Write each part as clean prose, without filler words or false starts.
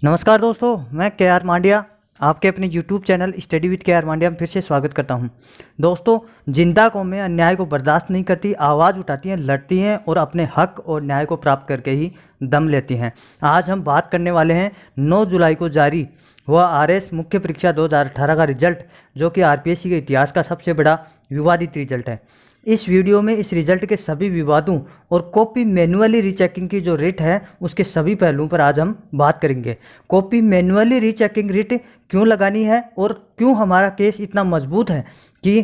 नमस्कार दोस्तों, मैं के आर मांडिया आपके अपने YouTube चैनल स्टडी विद के आर मांडिया में फिर से स्वागत करता हूं। दोस्तों, जिंदा कौमें अन्याय को बर्दाश्त नहीं करती, आवाज़ उठाती हैं, लड़ती हैं और अपने हक और न्याय को प्राप्त करके ही दम लेती हैं। आज हम बात करने वाले हैं 9 जुलाई को जारी हुआ आरएस मुख्य परीक्षा 2018 का रिजल्ट, जो कि आरपीएससी के इतिहास का सबसे बड़ा विवादित रिजल्ट है। इस वीडियो में इस रिजल्ट के सभी विवादों और कॉपी मैन्युअली रीचेकिंग की जो रिट है उसके सभी पहलुओं पर आज हम बात करेंगे। कॉपी मैन्युअली रीचेकिंग रिट क्यों लगानी है और क्यों हमारा केस इतना मजबूत है कि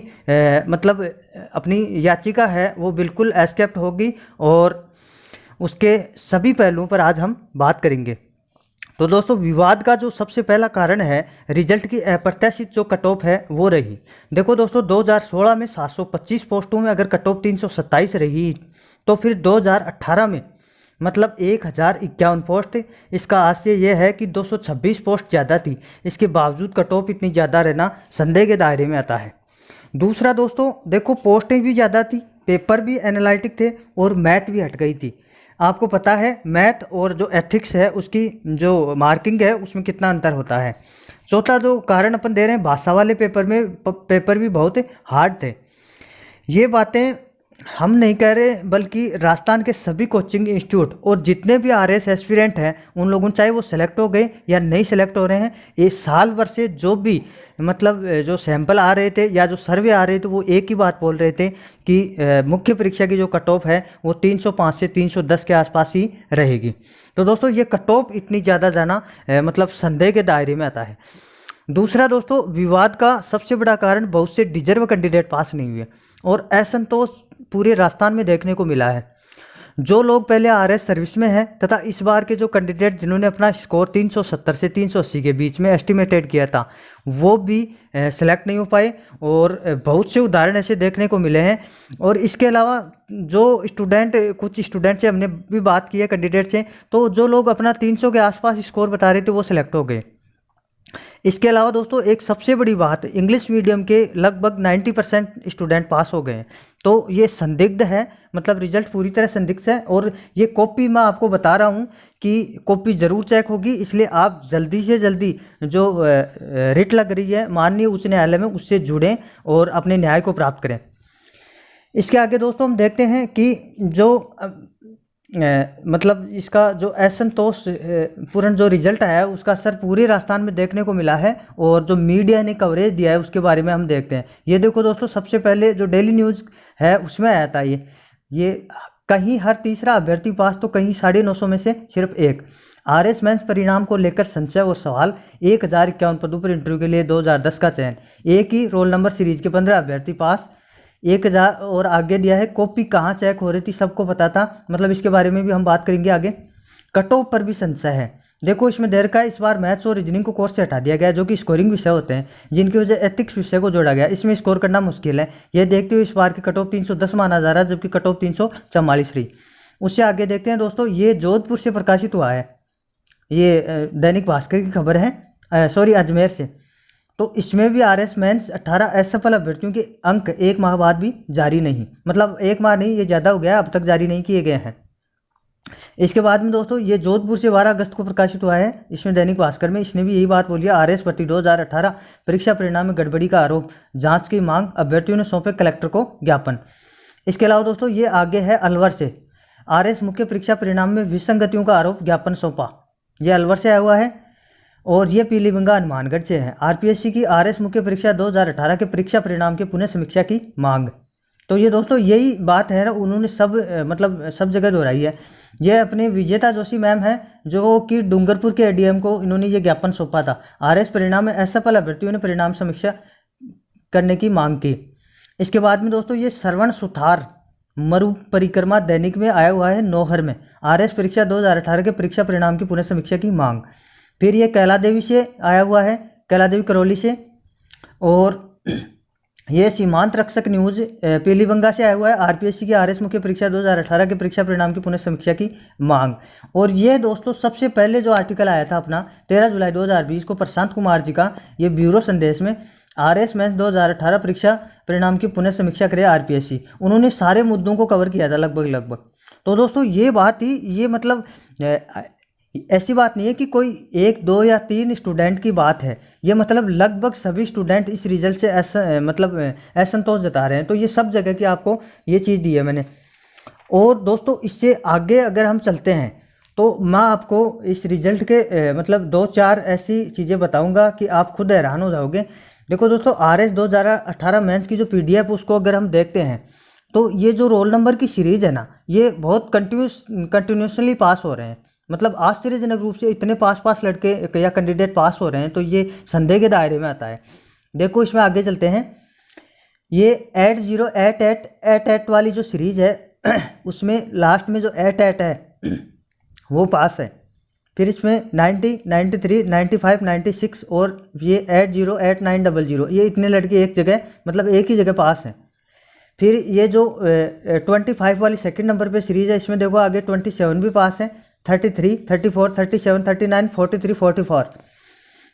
अपनी याचिका है वो बिल्कुल एक्सेप्ट होगी, और उसके सभी पहलुओं पर आज हम बात करेंगे। तो दोस्तों, विवाद का जो सबसे पहला कारण है रिजल्ट की अप्रत्याशित जो कट ऑफ है वो रही। देखो दोस्तों, 2016 में 725 पोस्टों में अगर कट ऑफ 327 रही, तो फिर 2018 में मतलब 1051 पोस्ट। इसका आशय यह है कि 226 पोस्ट ज़्यादा थी, इसके बावजूद कट ऑफ इतनी ज़्यादा रहना संदेह के दायरे में आता है। दूसरा दोस्तों, देखो पोस्टें भी ज़्यादा थी, पेपर भी एनालिटिक थे और मैथ भी हट गई थी। आपको पता है मैथ और जो एथिक्स है उसकी जो मार्किंग है उसमें कितना अंतर होता है। चौथा जो कारण अपन दे रहे हैं, भाषा वाले पेपर में पेपर भी बहुत हार्ड थे। ये बातें हम नहीं कह रहे, बल्कि राजस्थान के सभी कोचिंग इंस्टीट्यूट और जितने भी आरएस एस्पिरेंट हैं उन लोगों, चाहे वो सेलेक्ट हो गए या नहीं सेलेक्ट हो रहे हैं, ये साल भर से जो भी जो सैंपल आ रहे थे या जो सर्वे आ रहे थे, वो एक ही बात बोल रहे थे कि मुख्य परीक्षा की जो कट ऑफ है वो 305 से 310 के आसपास ही रहेगी। तो दोस्तों, ये कट ऑफ इतनी ज़्यादा जाना संदेह के दायरे में आता है। दूसरा दोस्तों, विवाद का सबसे बड़ा कारण बहुत से डिजर्व कैंडिडेट पास नहीं हुए और असंतोष पूरे राजस्थान में देखने को मिला है। जो लोग पहले आरएस सर्विस में हैं तथा इस बार के जो कैंडिडेट जिन्होंने अपना स्कोर 370 से 380 के बीच में एस्टिमेटेड किया था, वो भी सेलेक्ट नहीं हो पाए, और बहुत से उदाहरण ऐसे देखने को मिले हैं। और इसके अलावा कुछ स्टूडेंट से हमने भी बात की है, कैंडिडेट से, तो जो लोग अपना 300 के आसपास स्कोर बता रहे थे वो सिलेक्ट हो गए। इसके अलावा दोस्तों, एक सबसे बड़ी बात, इंग्लिश मीडियम के लगभग 90% स्टूडेंट पास हो गए हैं। तो ये संदिग्ध है, रिजल्ट पूरी तरह संदिग्ध है। और ये कॉपी मैं आपको बता रहा हूँ कि कॉपी ज़रूर चेक होगी, इसलिए आप जल्दी से जल्दी जो रिट लग रही है माननीय उच्च न्यायालय में, उससे जुड़ें और अपने न्याय को प्राप्त करें। इसके आगे दोस्तों हम देखते हैं कि इसका जो असंतोष पूर्ण जो रिजल्ट आया है उसका असर पूरे राजस्थान में देखने को मिला है, और जो मीडिया ने कवरेज दिया है उसके बारे में हम देखते हैं। ये देखो दोस्तों, सबसे पहले जो डेली न्यूज़ है उसमें आया था ये कहीं हर तीसरा अभ्यर्थी पास, तो कहीं 950 में से सिर्फ एक। आरएस मेंस परिणाम को लेकर संशय और सवाल, 1051 पदों पर इंटरव्यू के लिए 2010 का चयन, एक ही रोल नंबर सीरीज के 15 अभ्यर्थी पास, 1000। और आगे दिया है कॉपी कहाँ चेक हो रही थी, सबको पता था, इसके बारे में भी हम बात करेंगे आगे। कट ऑफ पर भी संशय है। देखो इसमें देर का इस बार मैथ्स और रीजनिंग को कोर्स से हटा दिया गया, जो कि स्कोरिंग विषय होते हैं, जिनकी वजह एथिक्स विषय को जोड़ा गया। इसमें स्कोर करना मुश्किल है। यह देखते हुए इस बार की कट ऑफ 310 माना जा रहा है, जबकि कट ऑफ 344 रही। उससे आगे देखते हैं दोस्तों, ये जोधपुर से प्रकाशित हुआ है, ये दैनिक भास्कर की खबर है, अजमेर से। तो इसमें भी आरएस मेंस 18 असफल अभ्यर्थियों के अंक एक माह बाद भी जारी नहीं, एक माह नहीं, ये ज़्यादा हो गया, अब तक जारी नहीं किए गए हैं। इसके बाद में दोस्तों, ये जोधपुर से 12 अगस्त को प्रकाशित हुआ है, इसमें दैनिक भास्कर में। इसने भी यही बात बोली है, आरएस भर्ती 2018 परीक्षा परिणाम में गड़बड़ी का आरोप, जांच की मांग, अभ्यर्थियों ने सौंपे कलेक्टर को ज्ञापन। इसके अलावा दोस्तों, ये आगे है अलवर से, आरएस मुख्य परीक्षा परिणाम में विसंगतियों का आरोप, ज्ञापन सौंपा। ये अलवर से आया हुआ है। और ये पीलीभंगा हनुमानगढ़ से है, आरपीएससी की आरएस मुख्य परीक्षा 2018 के परीक्षा परिणाम की पुनः समीक्षा की मांग। तो ये दोस्तों यही बात है, उन्होंने सब जगह दोहराई है। ये अपने विजेता जोशी मैम है, जो कि डूंगरपुर के एडीएम को इन्होंने ये ज्ञापन सौंपा था। आरएस परिणाम में असफल अभ्यर्थियों ने परिणाम समीक्षा करने की मांग की। इसके बाद में दोस्तों, ये श्रवण सुथार मरु परिक्रमा दैनिक में आया हुआ है, नौहर में, आरएस परीक्षा 2018 के परीक्षा परिणाम की पुनः समीक्षा की मांग। फिर ये कैला देवी से आया हुआ है, कैला देवी करौली से। और ये सीमांत रक्षक न्यूज़ पीलीभंगा से आया हुआ है, आरपीएससी की आरएस मुख्य परीक्षा 2018 के परीक्षा परिणाम की पुनः समीक्षा की मांग। और ये दोस्तों सबसे पहले जो आर्टिकल आया था अपना 13 जुलाई 2020 को प्रशांत कुमार जी का, ये ब्यूरो संदेश में, आरएस मेंस 2018 परीक्षा परिणाम की पुनः समीक्षा करे आरपीएससी। उन्होंने सारे मुद्दों को कवर किया था लगभग। तो दोस्तों ये बात ही, ये ऐसी बात नहीं है कि कोई 1 2 या 3 स्टूडेंट की बात है, ये मतलब लगभग सभी स्टूडेंट इस रिजल्ट से मतलब असंतोष जता रहे हैं। तो ये सब जगह की आपको ये चीज़ दी है मैंने। और दोस्तों इससे आगे अगर हम चलते हैं तो मैं आपको इस रिजल्ट के मतलब 2-4 ऐसी चीज़ें बताऊंगा कि आप खुद हैरान हो जाओगे। देखो दोस्तों, RS 2018 मेंस की जो PDF उसको अगर हम देखते हैं तो ये जो रोल नंबर की सीरीज़ है ना, ये बहुत कंटिन्यूसली पास हो रहे हैं। मतलब आश्चर्यजनक रूप से इतने पास लड़के या कैंडिडेट पास हो रहे हैं, तो ये संदेह के दायरे में आता है। देखो इसमें आगे चलते हैं। ये 8088 वाली जो सीरीज़ है उसमें लास्ट में जो 88 है वो पास है। फिर इसमें 90, 93, 95, 96 और ये 808900, ये इतने लड़के एक जगह मतलब एक ही जगह पास हैं। फिर ये जो 25 वाली सेकंड नंबर पे सीरीज़ है, इसमें देखो आगे 27 भी पास है, 33, 34, 37, 39, 43, 44।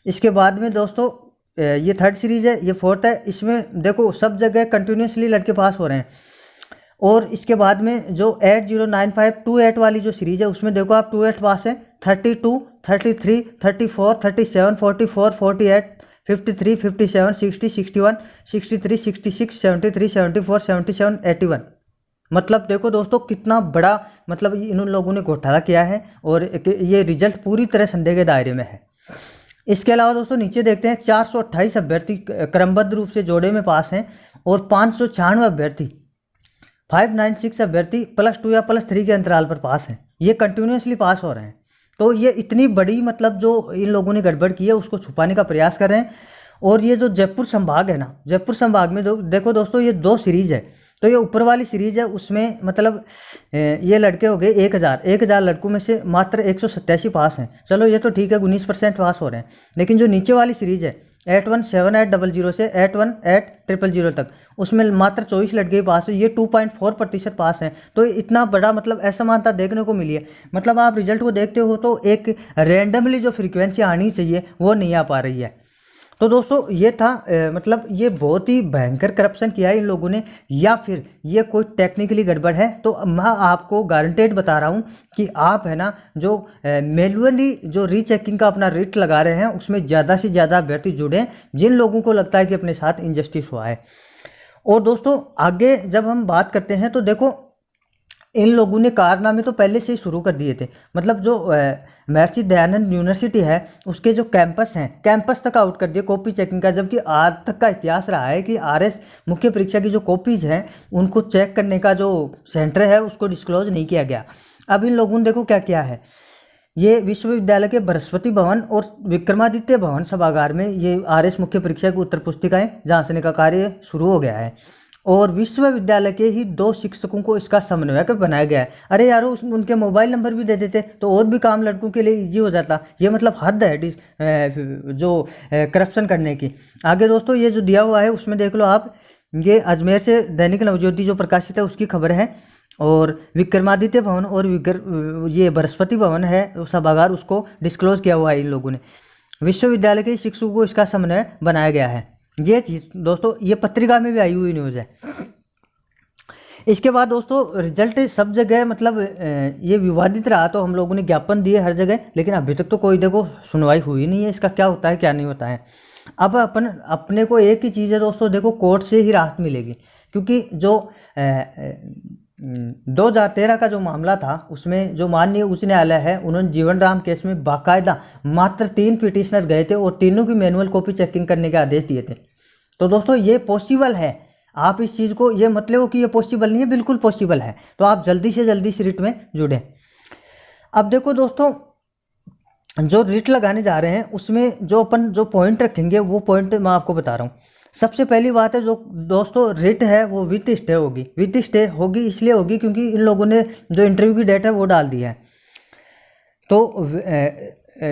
इसके बाद में दोस्तों ये थर्ड सीरीज़ है, ये फोर्थ है। इसमें देखो सब जगह कंटिन्यूसली लड़के पास हो रहे हैं। और इसके बाद में जो 809528 वाली जो सीरीज़ है उसमें देखो आप 28 पास है, 32, 33, 34, 37, 44, 48, 53, 57, 60, 61, 63, 66, 73, 74, 77, 81। मतलब देखो दोस्तों कितना बड़ा मतलब इन लोगों ने घोटाला किया है और ये रिजल्ट पूरी तरह संदेह के दायरे में है। इसके अलावा दोस्तों नीचे देखते हैं 428 अभ्यर्थी क्रमबद्ध रूप से जोड़े में पास हैं और 596 अभ्यर्थी 596 अभ्यर्थी +2 या +3 के अंतराल पर पास हैं। ये कंटिन्यूसली पास हो रहे हैं। तो ये इतनी बड़ी मतलब जो इन लोगों ने गड़बड़ की है उसको छुपाने का प्रयास कर रहे हैं। और ये जो जयपुर संभाग है ना, जयपुर संभाग में देखो दोस्तों ये 2 सीरीज़ है। तो ये ऊपर वाली सीरीज़ है उसमें मतलब ये लड़के हो गए 1000 लड़कों में से मात्र 187 पास हैं। चलो ये तो ठीक है, 19% पास हो रहे हैं। लेकिन जो नीचे वाली सीरीज़ है 817800 से 818000 तक, उसमें मात्र 24 लड़के पास है, ये 2.4% पास हैं। तो इतना बड़ा मतलब असमानता देखने को मिली है। मतलब आप रिजल्ट को देखते हो तो एक रैंडमली जो फ्रीक्वेंसी आनी चाहिए वो नहीं आ पा रही है। तो दोस्तों ये था मतलब ये बहुत ही भयंकर करप्शन किया है इन लोगों ने, या फिर ये कोई टेक्निकली गड़बड़ है। तो मैं आपको गारंटेड बता रहा हूँ कि आप है ना जो मैनुअली जो रीचेकिंग का अपना रेट लगा रहे हैं उसमें ज़्यादा से ज़्यादा अभ्यर्थी जुड़े जिन लोगों को लगता है कि अपने साथ इनजस्टिस हुआ है। और दोस्तों आगे जब हम बात करते हैं तो देखो इन लोगों ने कारनामे तो पहले से ही शुरू कर दिए थे। मतलब जो महर्षि दयानंद यूनिवर्सिटी है उसके जो कैंपस हैं, कैंपस तक आउट कर दिए कॉपी चेकिंग का। जबकि आज तक का इतिहास रहा है कि RS मुख्य परीक्षा की जो कॉपीज हैं उनको चेक करने का जो सेंटर है उसको डिस्क्लोज नहीं किया गया। अब इन लोगों ने देखो क्या किया है, ये विश्वविद्यालय के बृहस्पति भवन और विक्रमादित्य भवन सभागार में ये RS मुख्य परीक्षा की उत्तर पुस्तिकाएं जांचने का कार्य शुरू हो गया है। और विश्वविद्यालय के ही 2 शिक्षकों को इसका समन्वयक बनाया गया है। अरे यारो उनके मोबाइल नंबर भी दे देते तो और भी काम लड़कों के लिए इजी हो जाता। ये मतलब हद है जो करप्शन करने की। आगे दोस्तों ये जो दिया हुआ है उसमें देख लो आप, ये अजमेर से दैनिक नवज्योति जो प्रकाशित है उसकी खबर है। और विक्रमादित्य भवन और ये बृहस्पति भवन है सभागार, उसको डिस्क्लोज किया हुआ है इन लोगों ने। विश्वविद्यालय के शिक्षकों को इसका समन्वय बनाया गया है। ये चीज़ दोस्तों ये पत्रिका में भी आई हुई न्यूज़ है। इसके बाद दोस्तों रिजल्ट सब जगह मतलब ये विवादित रहा, तो हम लोगों ने ज्ञापन दिए हर जगह, लेकिन अभी तक तो कोई देखो सुनवाई हुई नहीं है। इसका क्या होता है क्या नहीं होता है। अब अपने को एक ही चीज़ है दोस्तों, देखो कोर्ट से ही राहत मिलेगी। क्योंकि जो 2013 का जो मामला था उसमें जो माननीय उच्च न्यायालय है उन्होंने जीवन राम केस में बाकायदा मात्र 3 पिटिशनर गए थे और तीनों की मैनुअल कॉपी चेकिंग करने के आदेश दिए थे। तो दोस्तों ये पॉसिबल है। आप इस चीज़ को ये मतलब हो कि ये पॉसिबल नहीं है, बिल्कुल पॉसिबल है। तो आप जल्दी से जल्दी इस रिट में जुड़ें। अब देखो दोस्तों जो रिट लगाने जा रहे हैं उसमें जो पॉइंट रखेंगे वो पॉइंट मैं आपको बता रहा हूँ। सबसे पहली बात है जो दोस्तों रिट है वो विथ स्टे होगी। विथ स्टे होगी इसलिए होगी क्योंकि इन लोगों ने जो इंटरव्यू की डेट है वो डाल दी है। तो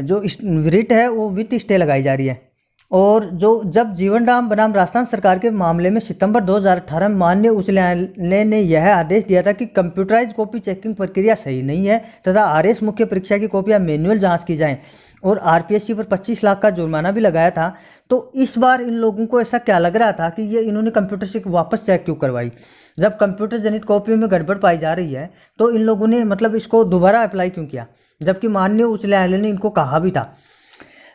जो रिट है वो विथ स्टे लगाई जा रही है। और जब जीवन राम बनाम राजस्थान सरकार के मामले में सितंबर 2018 में माननीय उच्च न्यायालय ने यह आदेश दिया था कि कंप्यूटराइज कॉपी चेकिंग प्रक्रिया सही नहीं है तथा RS मुख्य परीक्षा की कॉपियां मैनुअल जांच की जाएं, और RPSC पर 25 लाख का जुर्माना भी लगाया था। तो इस बार इन लोगों को ऐसा क्या लग रहा था कि ये इन्होंने कंप्यूटर से वापस चेक क्यों करवाई। जब कंप्यूटर जनित कॉपियों में गड़बड़ पाई जा रही है तो इन लोगों ने मतलब इसको दोबारा अप्लाई क्यों किया। जबकि माननीय उच्च न्यायालय ने इनको कहा भी था।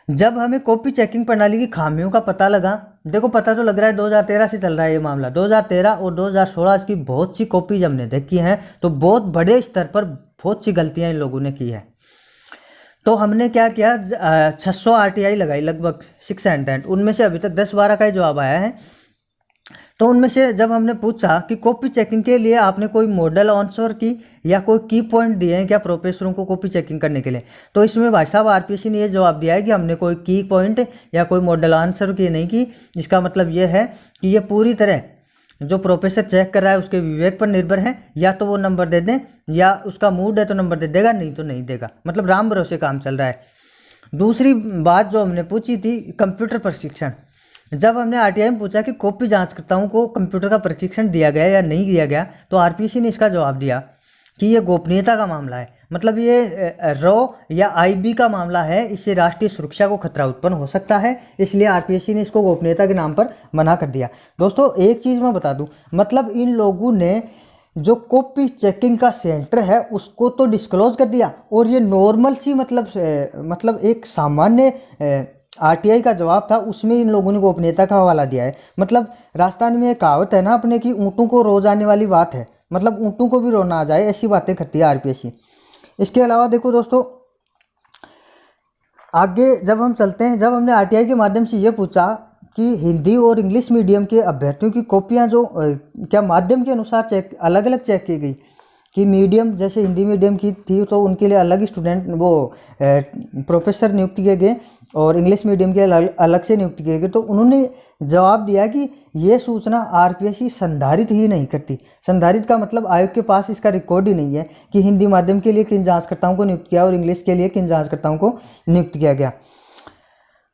जब हमें कॉपी चेकिंग प्रणाली की खामियों का पता लगा, देखो पता तो लग रहा है 2013 से चल रहा है ये मामला, 2013 और 2016 की बहुत सी कॉपीज हमने देखी हैं, तो बहुत बड़े स्तर पर बहुत सी गलतियां इन लोगों ने की है। तो हमने क्या किया, 600 RTI लगाई, लगभग 600, उनमें से अभी तक 10-12 का ही जवाब आया है। तो उनमें से जब हमने पूछा कि कॉपी चेकिंग के लिए आपने कोई मॉडल आंसर की या कोई की पॉइंट दिए हैं क्या प्रोफेसरों को कॉपी चेकिंग करने के लिए, तो इसमें भाई साहब RPSC ने ये जवाब दिया है कि हमने कोई की पॉइंट या कोई मॉडल आंसर की नहीं की। इसका मतलब ये है कि ये पूरी तरह जो प्रोफेसर चेक कर रहा है उसके विवेक पर निर्भर है, या तो वो नंबर दे दें या उसका मूड है तो नंबर दे देगा, नहीं तो नहीं देगा, मतलब राम भरोसे काम चल रहा है। दूसरी बात जो हमने पूछी थी, कंप्यूटर प्रशिक्षण। जब हमने RTI में पूछा कि कॉपी जांचकर्ताओं को कंप्यूटर का प्रशिक्षण दिया गया या नहीं दिया गया, तो RPSC ने इसका जवाब दिया कि ये गोपनीयता का मामला है, मतलब ये रॉ या IB का मामला है, इससे राष्ट्रीय सुरक्षा को खतरा उत्पन्न हो सकता है, इसलिए RPSC ने इसको गोपनीयता के नाम पर मना कर दिया। दोस्तों एक चीज़ मैं बता दूं, मतलब इन लोगों ने जो कॉपी चेकिंग का सेंटर है उसको तो डिस्क्लोज कर दिया, और ये नॉर्मल सी मतलब एक सामान्य RTI का जवाब था, उसमें इन लोगों ने गोपनीयता का हवाला दिया है। मतलब राजस्थान में एक कहावत है ना अपने की, ऊँटों को रो जाने वाली बात है, मतलब ऊँटों को भी रोना आ जाए, ऐसी बातें करती है RPSC। इसके अलावा देखो दोस्तों, आगे जब हम चलते हैं, जब हमने RTI के माध्यम से ये पूछा कि हिंदी और इंग्लिश मीडियम के अभ्यर्थियों की कॉपियाँ जो क्या माध्यम के अनुसार चेक अलग अलग चेक की गई, कि मीडियम जैसे हिंदी मीडियम की थी तो उनके लिए अलग स्टूडेंट वो प्रोफेसर नियुक्त किए गए, और इंग्लिश मीडियम के अलग से नियुक्त किए गए। तो उन्होंने जवाब दिया कि ये सूचना RPSC संधारित ही नहीं करती। संधारित का मतलब आयोग के पास इसका रिकॉर्ड ही नहीं है कि हिंदी माध्यम के लिए किन जांचकर्ताओं को नियुक्त किया और इंग्लिश के लिए किन जांचकर्ताओं को नियुक्त किया गया।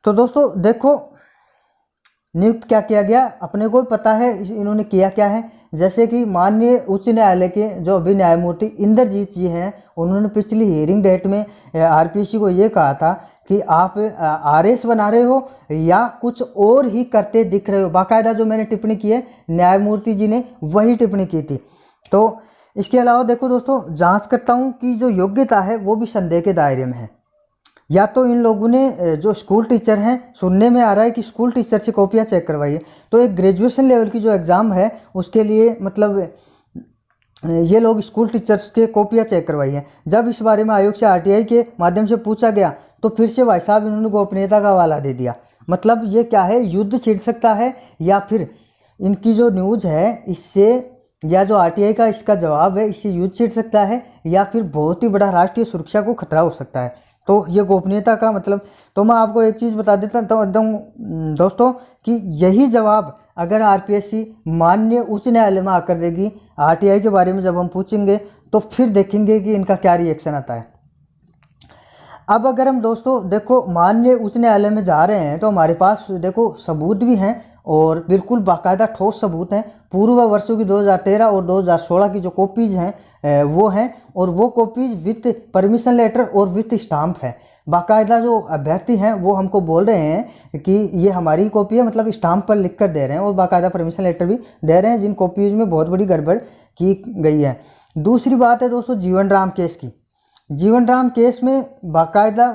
तो दोस्तों देखो, नियुक्त क्या किया गया अपने को पता है, इन्होंने किया क्या है। जैसे कि माननीय उच्च न्यायालय के जो अभी न्यायमूर्ति इंद्रजीत जी हैं, उन्होंने पिछली हियरिंग डेट में RPSC को ये कहा था कि आप RS बना रहे हो या कुछ और ही करते दिख रहे हो। बाकायदा जो मैंने टिप्पणी की है, न्यायमूर्ति जी ने वही टिप्पणी की थी। तो इसके अलावा देखो दोस्तों, जांचकर्ताओं की जो योग्यता है वो भी संदेह के दायरे में है। या तो इन लोगों ने जो स्कूल टीचर हैं, सुनने में आ रहा है कि स्कूल टीचर से कॉपियाँ चेक करवाई है, तो एक ग्रेजुएशन लेवल की जो एग्ज़ाम है उसके लिए मतलब ये लोग स्कूल टीचर्स के कॉपियाँ चेक करवाई हैं। जब इस बारे में आयोग से RTI के माध्यम से पूछा गया तो फिर से भाई साहब इन्होंने गोपनीयता का हवाला दे दिया। मतलब ये क्या है, युद्ध छिड़ सकता है, या फिर इनकी जो न्यूज़ है इससे, या जो RTI का इसका जवाब है इससे युद्ध छिड़ सकता है, या फिर बहुत ही बड़ा राष्ट्रीय सुरक्षा को खतरा हो सकता है। तो ये गोपनीयता का मतलब, तो मैं आपको एक चीज़ बता देता हूँ दोस्तों कि यही जवाब अगर RPSC माननीय उच्च न्यायालय में आकर देगी RTI के बारे में जब हम पूछेंगे तो फिर देखेंगे कि इनका क्या रिएक्शन आता है। अब अगर हम दोस्तों देखो माननीय उच्च न्यायालय में जा रहे हैं तो हमारे पास देखो सबूत भी हैं, और बिल्कुल बाकायदा ठोस सबूत हैं। पूर्व वर्षों की 2013 और 2016 की जो कॉपीज़ हैं वो हैं, और वो कॉपीज विथ परमिशन लेटर और विथ स्टाम्प है। बाकायदा जो अभ्यर्थी हैं वो हमको बोल रहे हैं कि ये हमारी कॉपी है, मतलब स्टाम्प पर लिख कर दे रहे हैं, और बाकायदा परमिशन लेटर भी दे रहे हैं जिन कॉपीज़ में बहुत बड़ी गड़बड़ की गई है। दूसरी बात है दोस्तों जीवन राम केस की। जीवन राम केस में बाकायदा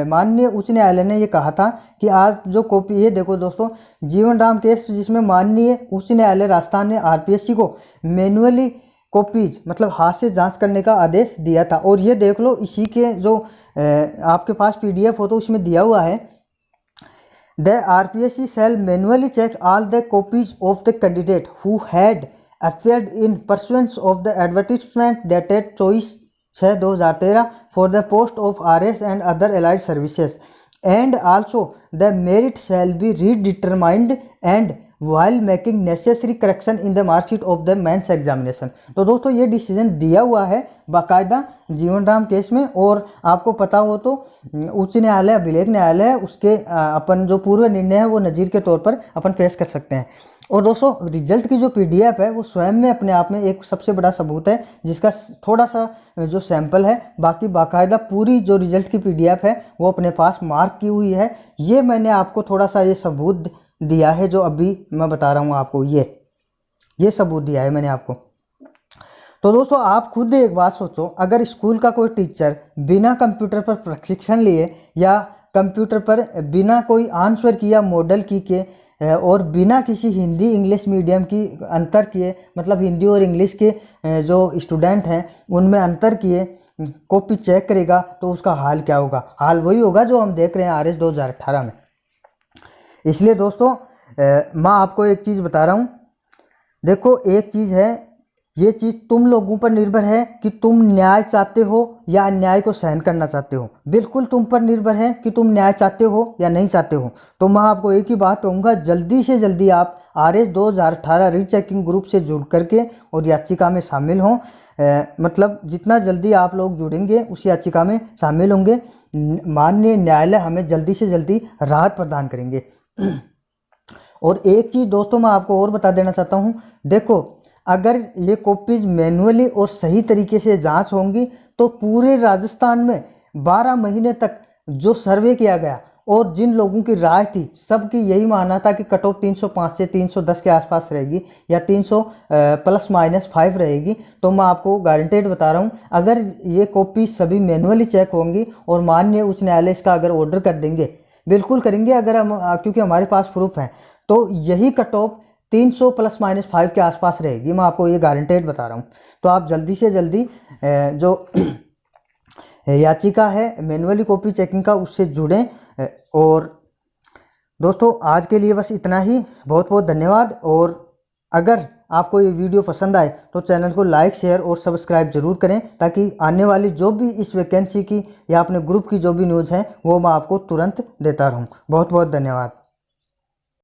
माननीय उच्च न्यायालय ने ये कहा था कि आज जो कॉपी, ये देखो दोस्तों जीवन राम केस जिसमें माननीय उच्च न्यायालय राजस्थान ने RPSC को मैनुअली कॉपीज मतलब हाथ से जांच करने का आदेश दिया था। और ये देख लो, इसी के जो आपके पास PDF हो तो उसमें दिया हुआ है, the RPSC shall manually check all the copies of the candidate who had appeared in pursuance of the advertisement dated 24/6/2013 for the post of RS and other allied services, and also the merit shall be redetermined and while making necessary correction in the mark sheet of the mains examination। तो दोस्तों ये decision दिया हुआ है बाकायदा जीवन Ram case में। और आपको पता हो तो उच्च न्यायालय अभिलेख न्यायालय उसके अपन जो पूर्व निर्णय है वो नज़ीर के तौर पर अपन पेश कर सकते हैं। और दोस्तों रिजल्ट की जो PDF है वो स्वयं में अपने आप में एक सबसे बड़ा सबूत है, जिसका थोड़ा सा जो सैंपल है, बाकी बाकायदा पूरी जो रिजल्ट की PDF है वो अपने पास मार्क की हुई है। ये मैंने आपको थोड़ा सा ये सबूत दिया है जो अभी मैं बता रहा हूँ आपको, ये सबूत दिया है मैंने आपको। तो दोस्तों आप खुद एक बात सोचो, अगर स्कूल का कोई टीचर बिना कंप्यूटर पर प्रशिक्षण लिए या कंप्यूटर पर बिना कोई आंसर किया मॉडल की के और बिना किसी हिंदी इंग्लिश मीडियम की अंतर किए, मतलब हिंदी और इंग्लिश के जो स्टूडेंट हैं उनमें अंतर किए कॉपी चेक करेगा, तो उसका हाल क्या होगा? हाल वही होगा जो हम देख रहे हैं RS 2018 में। इसलिए दोस्तों मैं आपको एक चीज़ बता रहा हूँ, देखो एक चीज़ है, ये चीज़ तुम लोगों पर निर्भर है कि तुम न्याय चाहते हो या अन्याय को सहन करना चाहते हो। बिल्कुल तुम पर निर्भर है कि तुम न्याय चाहते हो या नहीं चाहते हो। तो मैं आपको एक ही बात कहूँगा, जल्दी से जल्दी आप RS 2018 रीचेकिंग ग्रुप से जुड़ करके और याचिका में शामिल हों। मतलब जितना जल्दी आप लोग जुड़ेंगे उस याचिका में शामिल होंगे, माननीय न्यायालय हमें जल्दी से जल्दी राहत प्रदान करेंगे। और एक चीज़ दोस्तों मैं आपको और बता देना चाहता हूँ, देखो अगर ये कॉपीज मैनुअली और सही तरीके से जांच होंगी तो पूरे राजस्थान में 12 महीने तक जो सर्वे किया गया और जिन लोगों की राय थी सबकी यही मानना था कि कट ऑफ 305 से 310 के आसपास रहेगी या 300 ±5 रहेगी। तो मैं आपको गारंटेड बता रहा हूँ, अगर ये कॉपी सभी मैनुअली चेक होंगी और माननीय उच्च न्यायालय इसका अगर ऑर्डर कर देंगे, बिल्कुल करेंगे अगर हम, क्योंकि हमारे पास प्रूफ है, तो यही कट ऑफ 300 ±5 के आसपास रहेगी। मैं आपको ये गारंटेड बता रहा हूँ। तो आप जल्दी से जल्दी जो याचिका है मैनुअली कॉपी चेकिंग का उससे जुड़ें। और दोस्तों आज के लिए बस इतना ही, बहुत बहुत धन्यवाद। और अगर आपको ये वीडियो पसंद आए तो चैनल को लाइक शेयर और सब्सक्राइब जरूर करें, ताकि आने वाली जो भी इस वैकेंसी की या अपने ग्रुप की जो भी न्यूज़ है वो मैं आपको तुरंत देता रहूँ। बहुत बहुत धन्यवाद।